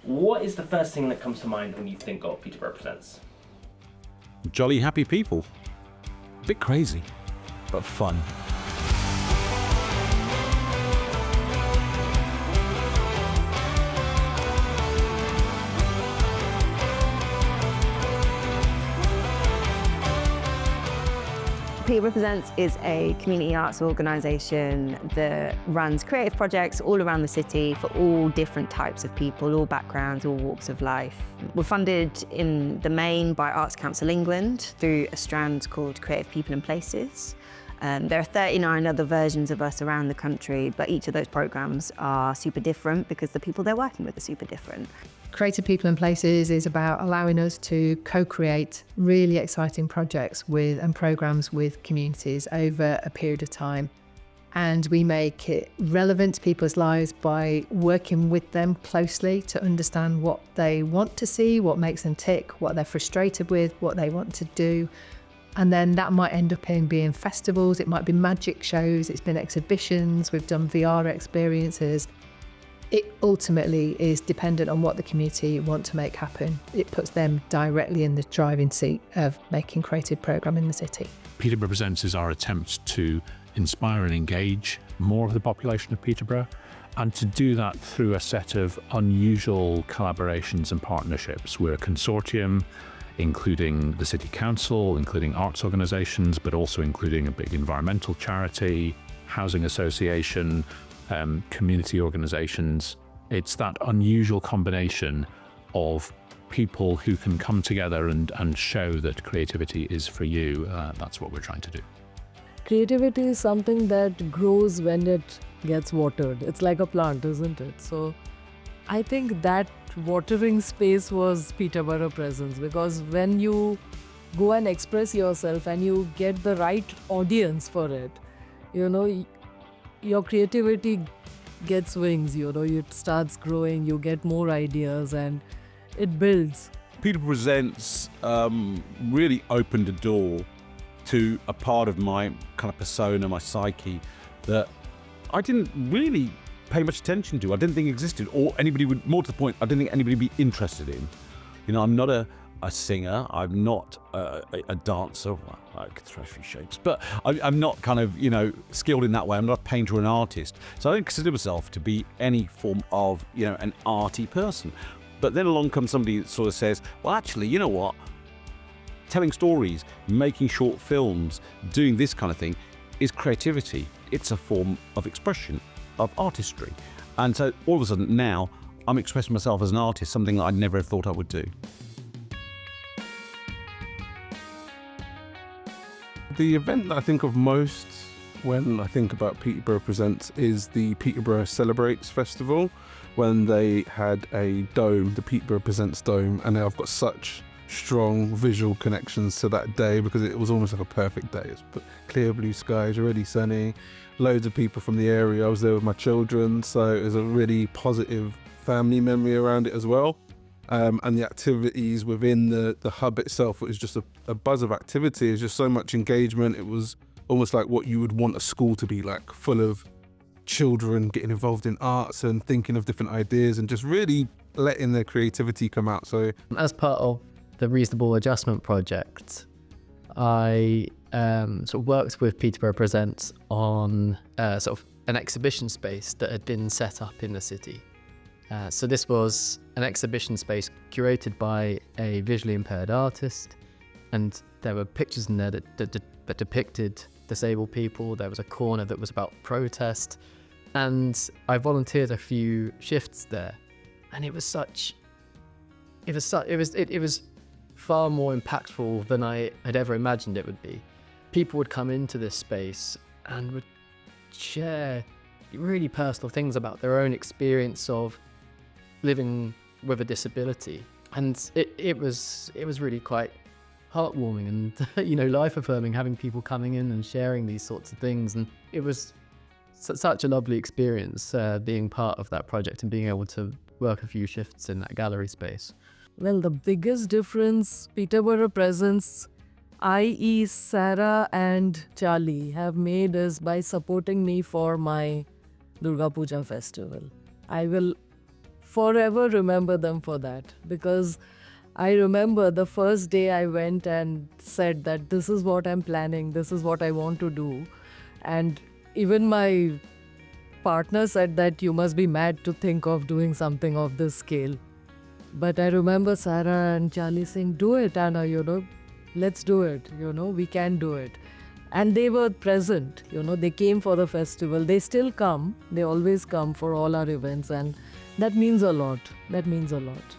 What is the first thing that comes to mind when you think of Peterborough Presents? Jolly happy people. A bit crazy, but fun. Peterborough Presents is a community arts organisation that runs creative projects all around the city for all different types of people, all backgrounds, all walks of life. We're funded in the main by Arts Council England through a strand called Creative People and Places. There are 39 other versions of us around the country, but each of those programmes are super different because the people they're working with are super different. Creative People and Places is about allowing us to co-create really exciting projects with and programmes with communities over a period of time. And we make it relevant to people's lives by working with them closely to understand what they want to see, what makes them tick, what they're frustrated with, what they want to do. And then that might end up in being festivals, it might be magic shows, it's been exhibitions, we've done VR experiences. It ultimately is dependent on what the community want to make happen. It puts them directly in the driving seat of making creative programme in the city. Peterborough Presents is our attempt to inspire and engage more of the population of Peterborough, and to do that through a set of unusual collaborations and partnerships. We're a consortium, including the City Council, including arts organisations, but also including a big environmental charity, housing association, community organisations. It's that unusual combination of people who can come together and show that creativity is for you. That's what we're trying to do. Creativity is something that grows when it gets watered. It's like a plant, isn't it? So I think that watering space was Peterborough Presents, because when you go and express yourself and you get the right audience for it, your creativity gets wings, it starts growing, you get more ideas and it builds. Peterborough Presents really opened a door to a part of my kind of persona, my psyche, that I didn't really pay much attention to. I didn't think existed, or anybody would, more to the point, I didn't think anybody would be interested in. I'm not a singer, I'm not a dancer. Well, I could throw a few shapes, but I'm not kind of, skilled in that way. I'm not a painter or an artist. So I don't consider myself to be any form of, an arty person. But then along comes somebody that sort of says, well, actually, you know what? Telling stories, making short films, doing this kind of thing is creativity. It's a form of expression, of artistry. And so all of a sudden now I'm expressing myself as an artist, something that I never thought I would do. The event that I think of most when I think about Peterborough Presents is the Peterborough Celebrates Festival, when they had a dome, the Peterborough Presents Dome, and I've got such strong visual connections to that day because it was almost like a perfect day. It's clear blue skies, already sunny, loads of people from the area. I was there with my children, so it was a really positive family memory around it as well. And the activities within the hub itself, it was just a buzz of activity. It was just so much engagement. It was almost like what you would want a school to be like, full of children getting involved in arts and thinking of different ideas and just really letting their creativity come out. So as part of the Reasonable Adjustment Project, I sort of worked with Peterborough Presents on sort of an exhibition space that had been set up in the city. So this was an exhibition space curated by a visually impaired artist, and there were pictures in there that depicted disabled people. There was a corner that was about protest, and I volunteered a few shifts there, and it was far more impactful than I had ever imagined it would be. People would come into this space and would share really personal things about their own experience of living with a disability, and it was really quite heartwarming and life affirming, having people coming in and sharing these sorts of things. And it was such a lovely experience being part of that project and being able to work a few shifts in that gallery space. Well, the biggest difference Peterborough Presents, i.e. Sarah and Charlie, have made is by supporting me for my Durga Puja festival. I will forever remember them for that, because I remember the first day I went and said that this is what I'm planning, this is what I want to do. And even my partner said that you must be mad to think of doing something of this scale. But I remember Sarah and Charlie saying, do it, Anna, let's do it, we can do it. And they were present, they came for the festival. They still come, they always come for all our events, and that means a lot. That means a lot.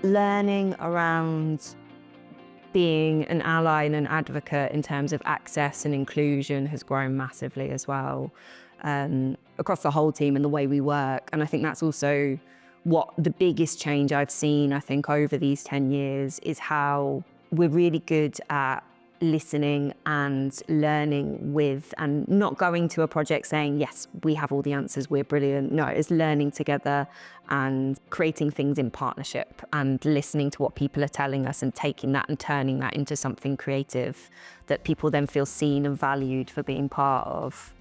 Learning around being an ally and an advocate in terms of access and inclusion has grown massively as well, across the whole team and the way we work. And I think that's also what the biggest change I've seen, I think, over these 10 years is how we're really good at listening and learning with, and not going to a project saying, yes, we have all the answers, we're brilliant. No, it's learning together and creating things in partnership and listening to what people are telling us and taking that and turning that into something creative that people then feel seen and valued for being part of.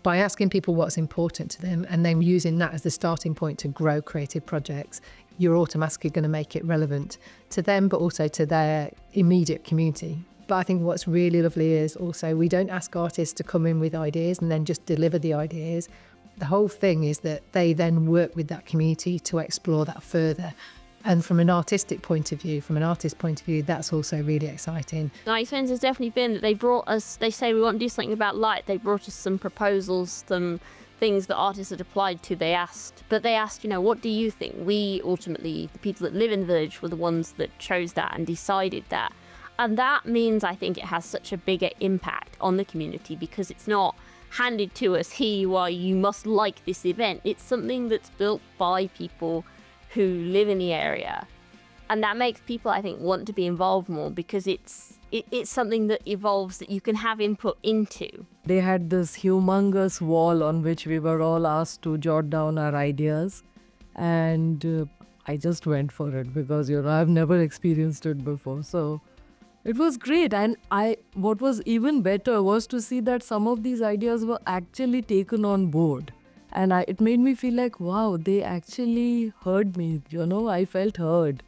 By asking people what's important to them and then using that as the starting point to grow creative projects, you're automatically going to make it relevant to them, but also to their immediate community. But I think what's really lovely is also we don't ask artists to come in with ideas and then just deliver the ideas. The whole thing is that they then work with that community to explore that further. And from an artistic point of view, from an artist's point of view, that's also really exciting. My experience has definitely been that they brought us, they say we want to do something about light. They brought us some proposals, some things that artists had applied to. They asked, what do you think? We ultimately, the people that live in the village, were the ones that chose that and decided that. And that means I think it has such a bigger impact on the community, because it's not handed to us, here you are, you must like this event. It's something that's built by people who live in the area, and that makes people, I think, want to be involved more, because it's something that evolves, that you can have input into. They had this humongous wall on which we were all asked to jot down our ideas, and I just went for it because I've never experienced it before, so it was great. And what was even better was to see that some of these ideas were actually taken on board. And it made me feel like, wow, they actually heard me, I felt heard.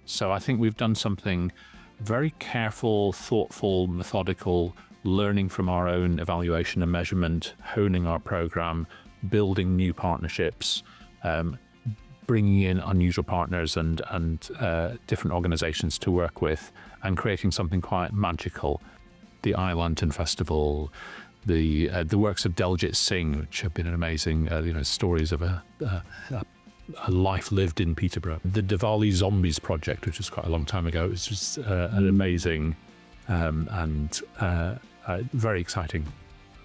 So I think we've done something very careful, thoughtful, methodical, learning from our own evaluation and measurement, honing our program, building new partnerships, bringing in unusual partners and different organizations to work with, and creating something quite magical. The Eye Lantern Festival, the works of Daljit Singh, which have been an amazing, stories of a life lived in Peterborough. The Diwali Zombies project, which was quite a long time ago, it was just an amazing and very exciting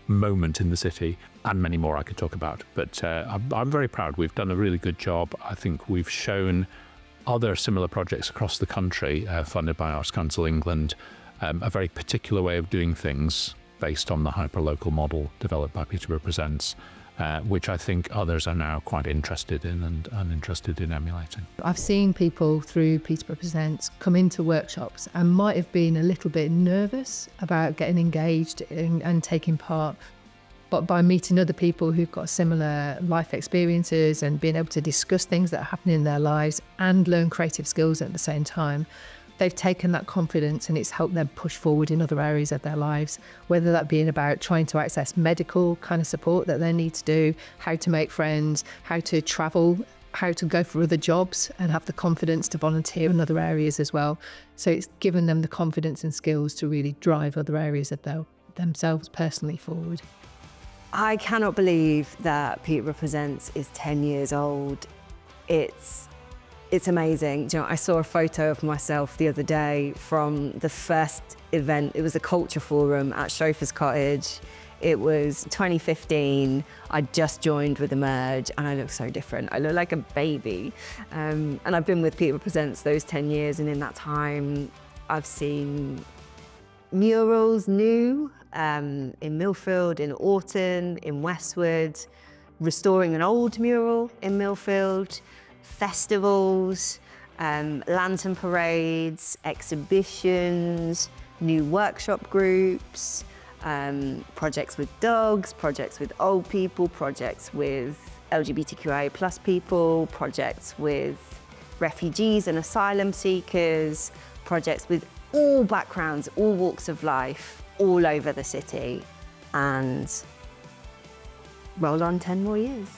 moment in the city, and many more I could talk about. But I'm very proud. We've done a really good job. I think we've shown other similar projects across the country, funded by Arts Council England, a very particular way of doing things, based on the hyperlocal model developed by Peterborough Presents, which I think others are now quite interested in and interested in emulating. I've seen people through Peterborough Presents come into workshops and might have been a little bit nervous about getting engaged and taking part. But by meeting other people who've got similar life experiences and being able to discuss things that are happening in their lives and learn creative skills at the same time, they've taken that confidence and it's helped them push forward in other areas of their lives, whether that being about trying to access medical kind of support that they need to do, how to make friends, how to travel, how to go for other jobs and have the confidence to volunteer in other areas as well. So it's given them the confidence and skills to really drive other areas of themselves personally forward. I cannot believe that Peterborough Presents is 10 years old. It's amazing. I saw a photo of myself the other day from the first event. It was a culture forum at Chauffeur's Cottage. It was 2015. I just joined with Emerge and I look so different. I look like a baby. And I've been with Peterborough Presents those 10 years, and in that time, I've seen murals new in Millfield, in Orton, in Westwood, restoring an old mural in Millfield, festivals, lantern parades, exhibitions, new workshop groups, projects with dogs, projects with old people, projects with LGBTQIA plus people, projects with refugees and asylum seekers, projects with all backgrounds, all walks of life, all over the city. And roll on 10 more years.